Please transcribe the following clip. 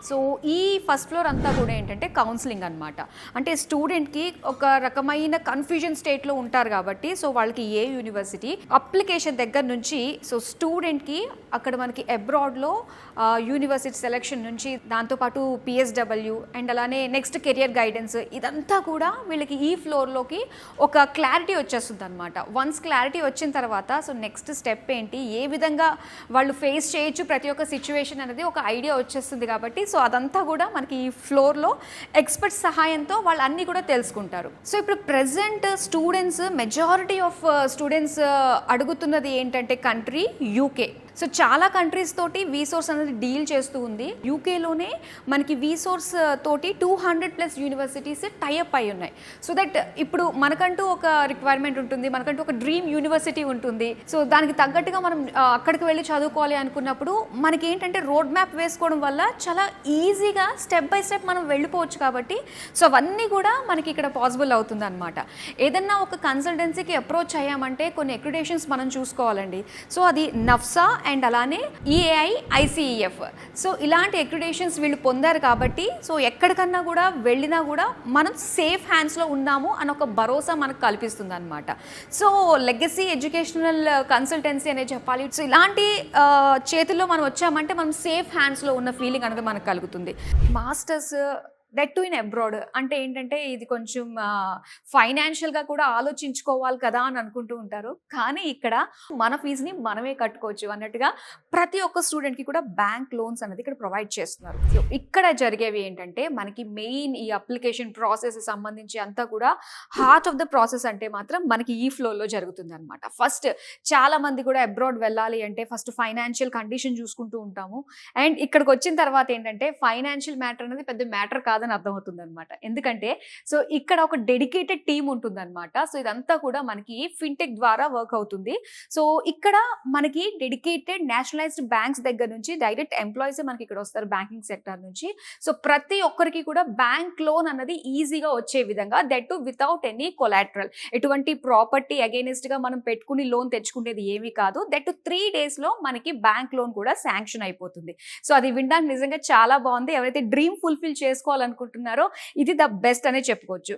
So ఈ first floor అంతా కూడా ఏంటంటే కౌన్సిలింగ్ అనమాట. అంటే స్టూడెంట్‌కి ఒక రకమైన కన్‌ఫ్యూజన్ స్టేట్‌లో ఉంటారు కాబట్టి, సో వాళ్ళకి ఏ యూనివర్సిటీ అప్లికేషన్ దగ్గర నుంచి సో స్టూడెంట్‌కి అక్కడ మనకి అబ్రాడ్‌లో యూనివర్సిటీ సెలక్షన్ నుంచి దాంతోపాటు పిఎస్‌డబ్ల్యూ అండ్ అలానే నెక్స్ట్ కెరియర్ గైడెన్స్ ఇదంతా కూడా వీళ్ళకి ఈ ఫ్లోర్‌లోకి ఒక క్లారిటీ వచ్చేస్తుందనమాట. వన్స్ క్లారిటీ వచ్చిన తర్వాత సో నెక్స్ట్ స్టెప్ ఏంటి, ఏ విధంగా వాళ్ళు ఫేస్ చేయొచ్చు ప్రతి ఒక్క సిచ్యువేషన్ అనేది ఒక ఐడియా వచ్చేస్తుంది కాబట్టి సో అదంతా కూడా మనకి ఈ ఫ్లోర్లో ఎక్స్పర్ట్స్ సహాయంతో వాళ్ళు అన్నీ కూడా తెలుసుకుంటారు. సో ఇప్పుడు present students majority of students అడుగుతున్నది ఏంటంటే కంట్రీ యూకే. సో చాలా కంట్రీస్ తోటి వీసోర్స్ అనేది డీల్ చేస్తూ ఉంది. యూకేలోనే మనకి వీసోర్స్ తోటి 200+ యూనివర్సిటీస్ టైఅప్ అయి ఉన్నాయి. సో దట్ ఇప్పుడు మనకంటూ ఒక రిక్వైర్మెంట్ ఉంటుంది, మనకంటూ ఒక డ్రీమ్ యూనివర్సిటీ ఉంటుంది. సో దానికి తగ్గట్టుగా మనం అక్కడికి వెళ్ళి చదువుకోవాలి అనుకున్నప్పుడు మనకి ఏంటంటే రోడ్ మ్యాప్ వేసుకోవడం వల్ల చాలా ఈజీగా స్టెప్ బై స్టెప్ మనం వెళ్ళిపోవచ్చు కాబట్టి సో అవన్నీ కూడా మనకి ఇక్కడ పాసిబుల్ అవుతుంది అనమాట. ఏదన్నా ఒక కన్సల్టెన్సీకి అప్రోచ్ అయ్యామంటే కొన్ని అక్రిడేషన్స్ మనం చూసుకోవాలండి. సో అది నఫ్సా అండ్ అలానే ఈఏఐ ఐసిఈఎఫ్. సో ఇలాంటి అక్రిడేషన్స్ వీళ్ళు పొందారు కాబట్టి సో ఎక్కడికన్నా కూడా వెళ్ళినా కూడా మనం సేఫ్ హ్యాండ్స్లో ఉన్నాము అని ఒక భరోసా మనకు కల్పిస్తుంది అనమాట. సో లెగసీ ఎడ్యుకేషనల్ కన్సల్టెన్సీ అనే చెప్పాలి. సో ఇలాంటి చేతుల్లో మనం వచ్చామంటే మనం సేఫ్ హ్యాండ్స్లో ఉన్న ఫీలింగ్ అనేది మనకు కలుగుతుంది. Masters that to in abroad అంటే ఏంటంటే ఇది కొంచెం ఫైనాన్షియల్గా కూడా ఆలోచించుకోవాలి కదా అని అనుకుంటూ ఉంటారు. కానీ ఇక్కడ మన ఫీజుని మనమే కట్టుకోవచ్చు అన్నట్టుగా ప్రతి ఒక్క స్టూడెంట్కి కూడా బ్యాంక్ లోన్స్ అనేది ఇక్కడ ప్రొవైడ్ చేస్తున్నారు. సో ఇక్కడ జరిగేవి ఏంటంటే మనకి మెయిన్ ఈ అప్లికేషన్ ప్రాసెస్ సంబంధించి అంతా కూడా హార్ట్ ఆఫ్ ద ప్రాసెస్ అంటే మాత్రం మనకి ఈ ఫ్లోలో జరుగుతుంది అనమాట. ఫస్ట్ చాలా మంది కూడా అబ్రాడ్ వెళ్ళాలి అంటే ఫస్ట్ ఫైనాన్షియల్ కండిషన్ చూసుకుంటూ ఉంటాము. అండ్ ఇక్కడికి వచ్చిన తర్వాత ఏంటంటే ఫైనాన్షియల్ మ్యాటర్ అనేది పెద్ద మ్యాటర్ కాదు అని అర్థమవుతుంది అనమాట. ఎందుకంటే సో ఇక్కడ ఒక డెడికేటెడ్ టీమ్ ఉంటుంది అనమాట. సో ఇదంతా కూడా మనకి ఫిన్టెక్ ద్వారా వర్క్ అవుతుంది. సో ఇక్కడ మనకి డెడికేటెడ్ నేషనలైజ్డ్ బ్యాంక్స్ దగ్గర నుంచి డైరెక్ట్ ఎంప్లాయీస్ మనకి ఇక్కడ వస్తారు బ్యాంకింగ్ సెక్టర్ నుంచి. సో ప్రతి ఒక్కరికి కూడా బ్యాంక్ లోన్ అన్నది ఈజీగా వచ్చే విధంగా that to without any collateral, ఎటువంటి ప్రాపర్టీ అగైనెస్ట్ గా మనం పెట్టుకుని లోన్ తెచ్చుకునేది ఏమీ కాదు. దట్ టు 3 days లో మనకి బ్యాంక్ లోన్ కూడా శాంక్షన్ అయిపోతుంది. సో అది వినడానికి నిజంగా చాలా బాగుంది. ఎవరైతే డ్రీమ్ ఫుల్ఫిల్ చేసుకోవాలనుకుంటున్నారో ఇది ద బెస్ట్ అనే చెప్పుకోవచ్చు.